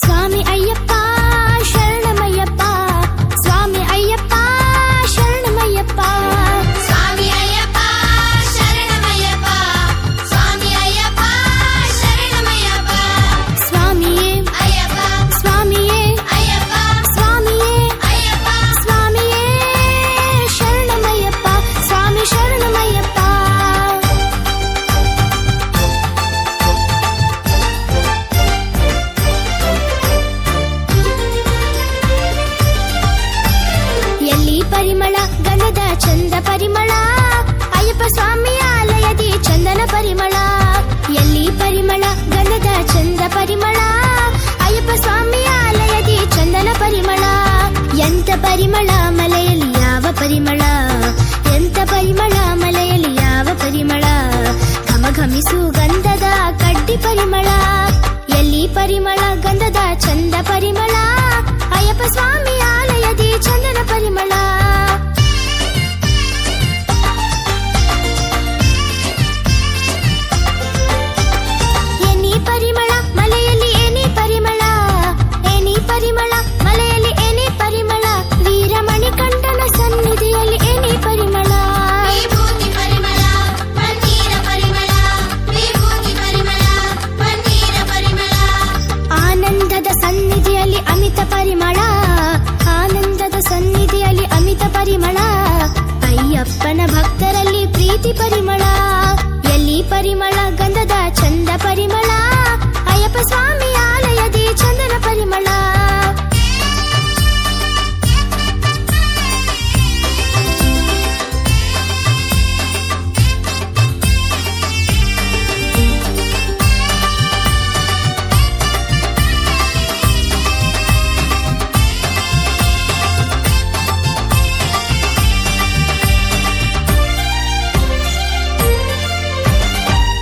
ಸ್ವಾಮಿ ಅಯ್ಯಪ್ಪ ಶರಣಮಯ್ಯಪ್ಪ, ಸ್ವಾಮಿ ಅಯ್ಯಪ್ಪ ಶರಣಮಯ್ಯಪ್ಪ, ಸ್ವಾಮಿ ಅಯ್ಯಪ್ಪ ಶರಣಮಯ್ಯಪ್ಪ, ಸ್ವಾಮಿ ಅಯ್ಯಪ್ಪ ಶರಣಮಯ್ಯಪ್ಪ, ಸ್ವಾಮಿಯೇ ಅಯ್ಯಪ್ಪ ಸ್ವಾಮಿಯೇ ಅಯ್ಯಪ್ಪ ಸ್ವಾಮಿಯೇ ಅಯ್ಯಪ್ಪ, ಸ್ವಾಮಿಯೇ ಶರಣಮಯ್ಯಪ್ಪ, ಸ್ವಾಮಿ ಶರಣಮಯ್ಯಪ್ಪ. ಎಲ್ಲಿ ಪರಿಮಳ ಗಂಧದ ಚಂದ ಪರಿಮಳ, ಅಯ್ಯಪ್ಪ ಸ್ವಾಮಿಯ ಆಲಯದಿ ಚಂದನ ಪರಿಮಳ. ಎಲ್ಲಿ ಪರಿಮಳ ಗಂಧದ ಚಂದ ಪರಿಮಳ, ಅಯ್ಯಪ್ಪ ಸ್ವಾಮಿಯ ಆಲಯದಿ ಚಂದನ ಪರಿಮಳ. ಎಂತ ಪರಿಮಳ ಮಲೆಯಲ್ಲಿ ಯಾವ ಪರಿಮಳ, ಎಂತ ಪರಿಮಳ ಮಲೆಯಲ್ಲಿ ಯಾವ ಪರಿಮಳ, ಘಮಘಮಿಸು ಗಂಧದ ಕಡ್ಡಿ ಪರಿಮಳ. ಎಲ್ಲಿ ಪರಿಮಳ ಗಂಧದ ಚಂದ ಪರಿಮಳ, ಅಯ್ಯಪ್ಪ ಸ್ವಾಮಿ ಆಲಯದಿ ಚಂದನ ಪರಿಮಳ. ಏನಿ ಪರಿಮಳ ಮಲೆಯಲ್ಲಿ ಏನಿ ಪರಿಮಳ, ಏನಿ ಪರಿಮಳ ಮಲೆಯಲ್ಲಿ ಏನಿ ಪರಿಮಳ, ವೀರಮಣಿ ಕಂಠನ ಸನ್ನಿಧಿಯಲ್ಲಿ ಏನಿ ಪರಿಮಳ. ವಿಭೂತಿ ಪರಿಮಳ ಪನ್ನೀರ ಪರಿಮಳ, ವಿಭೂತಿ ಪರಿಮಳ ಪನ್ನೀರ ಪರಿಮಳ, ಆನಂದದ ಸನ್ನಿಧಿಯಲ್ಲಿ ಅಮಿತ ಪರಿಮಳ, ಆನಂದದ ಸನ್ನಿಧಿಯಲ್ಲಿ ಅಮಿತ ಪರಿಮಳ. ಅಯ್ಯಪ್ಪನ ಭಕ್ತರಲ್ಲಿ ಪ್ರೀತಿ ಪರಿಮಳ. ಎಲ್ಲಿ ಪರಿಮಳ ಗಂಧದ ಚಂದ ಪರಿಮಳ, ಅಯ್ಯಪ್ಪ ಸ್ವಾಮಿ ಆಲಯದಿ ಚಂದನ ಪರಿಮಳ.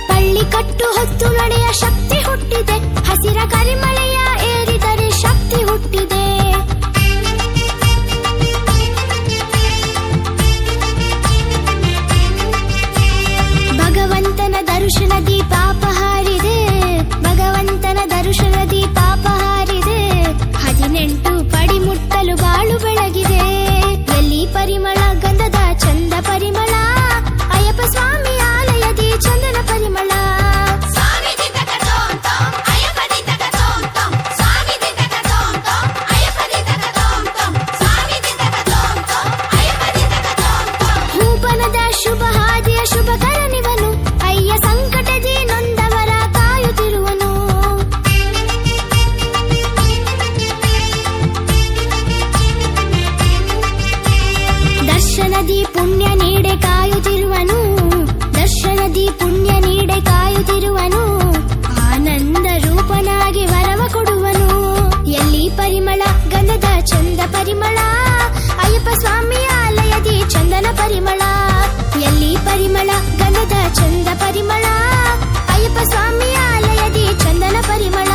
ಪಳ್ಳಿ ಕಟ್ಟು ಹೊತ್ತು ನಡೆಯ ಶಕ್ತಿ ಹುಟ್ಟಿದೆ, ಹಸಿರ ಕರಿಮಳೆಯ ಏರಿದರೆ ಶಕ್ತಿ ಹುಟ್ಟಿದೆ. ಭಗವಂತನ ದರ್ಶನದಿ ಪಾಪ ಹಾರಿದೆ, ಭಗವಂತನ ದರ್ಶನದಿ ಪಾಪ ಹಾರಿದೆ. 18 ಪಡಿ ಮುಟ್ಟಲು ಬಾಳು ಬೆಳಗಿದೆ. ಎಲ್ಲಿ ಪರಿಮಳ ಗಂಧದ ಚಂದ ಪರಿಮಳ, ಅಯ್ಯಪ್ಪ ಸ್ವಾಮಿ ಆಲಯದಿ ಚಂದನ ಪರಿಮಳ. ಸ್ವಾಮಿ ದಿತಕ ತೋಂ ತೋಂ ಅಯ್ಯಪ್ಪ ದಿತಕ ತೋಂ ತೋಂ, ಸ್ವಾಮಿ ದಿತಕ ತೋಂ ತೋಂ ಅಯ್ಯಪ್ಪ ದಿತಕ ತೋಂ ತೋಂ, ಸ್ವಾಮಿ ದಿತಕ ತೋಂ ತೋಂ ಅಯ್ಯಪ್ಪ ದಿತಕ ತೋಂ ತೋಂ. ಭೂಪನದ ಶುಭ ಹಾದಿಯ ಶುಭ ಕರನಿವನು, ಅಯ್ಯ ಸಂಕಟದಿ ನೊಂದವರ ಕಾಯುತ್ತಿರುವನು. ದರ್ಶನದಿ ಪುಣ್ಯ ನೀಡೆ ಕಾಯುತ್ತಿರುವನು, ದರ್ಶನದಿ ಪುಣ್ಯ ನೀಡೆ ಕಾಯುತ್ತಿರುವನು. ಆನಂದ ರೂಪನಾಗಿ ವರವ ಕೊಡುವನು. ಎಲ್ಲಿ ಪರಿಮಳ ಗಂಧದ ಚಂದ ಪರಿಮಳ, ಅಯ್ಯಪ್ಪ ಸ್ವಾಮಿಯ ಆಲಯದಿ ಚಂದನ ಪರಿಮಳ. ಎಲ್ಲಿ ಪರಿಮಳ ಗಂಧದ ಚಂದ ಪರಿಮಳ, ಅಯ್ಯಪ್ಪ ಸ್ವಾಮಿಯ ಆಲಯದಿ ಚಂದನ ಪರಿಮಳ.